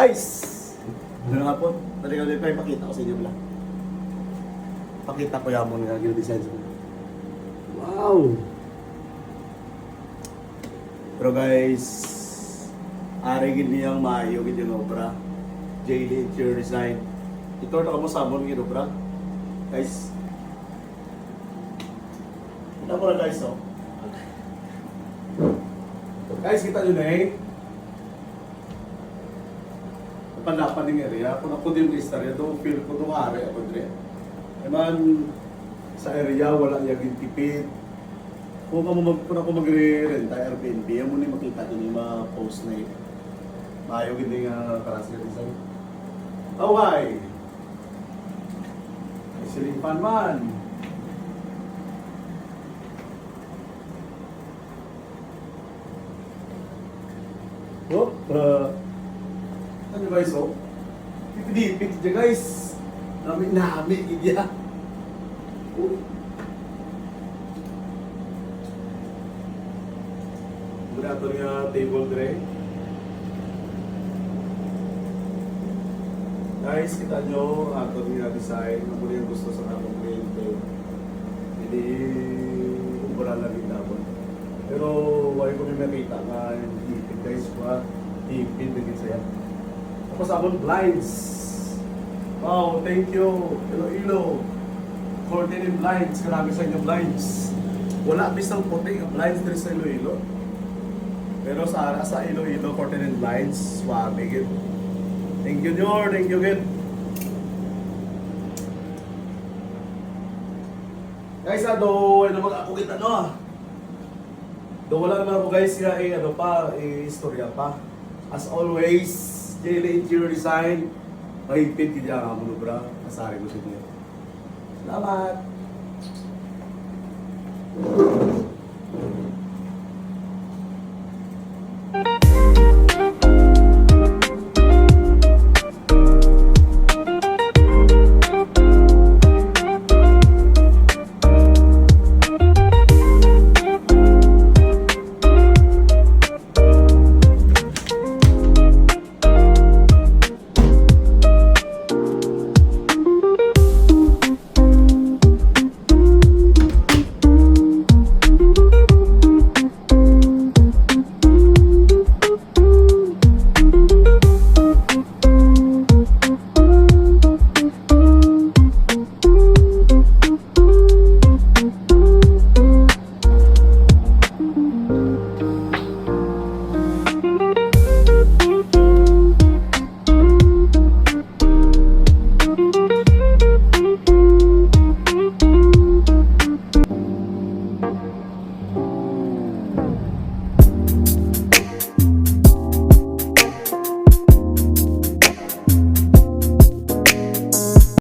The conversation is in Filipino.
Guys! Ano nga po? Talaga din pa ipakita ko sa inyo lang. Pakita ko yamon nga yung design sa mga. Wow! Pero guys, arigin niyang maayo yung obra. J.L. Interior Design. Ito na mo sabon yung obra. Guys, kita mo na guys, oh. Guys, kita nyo na eh. Napanapan ng area. Kung ako din yung istorya, doon feel ko itong ari ako din. Naman, sa area, wala yung tipid. Kung ako magre-renta Airbnb, yan mo na makita din yung mga post na yun. Maayo hindi nga karasi ka design. Oh, hi! May siling fan man. Oh, ano guys, oh? Pipidipit dyan guys. Nami, idya. Oh. Muna ito nga table tray. Guys, kita nyo, ito nga design. Ano yung gusto sa kapong kliyente. Hindi wala lang yung dapat. Pero why ko may makita nga hipid guys pa. Hipid din saya. Tapos akong blinds. Wow, thank you. Iloilo. Curtain and blinds. Karami sa inyo blinds. Wala bisang puti ang blinds din sa Iloilo. Pero sa Iloilo, curtain and blinds, swabe gid. Thank you, Jor. Thank you, gid. Guys, ano mag ako kita no. Do wala naman ako guys nga istorya pa. As always, J.L. Interior Design, mahigpit kaya nga mo bra. Asari ko sa inyo. Salamat!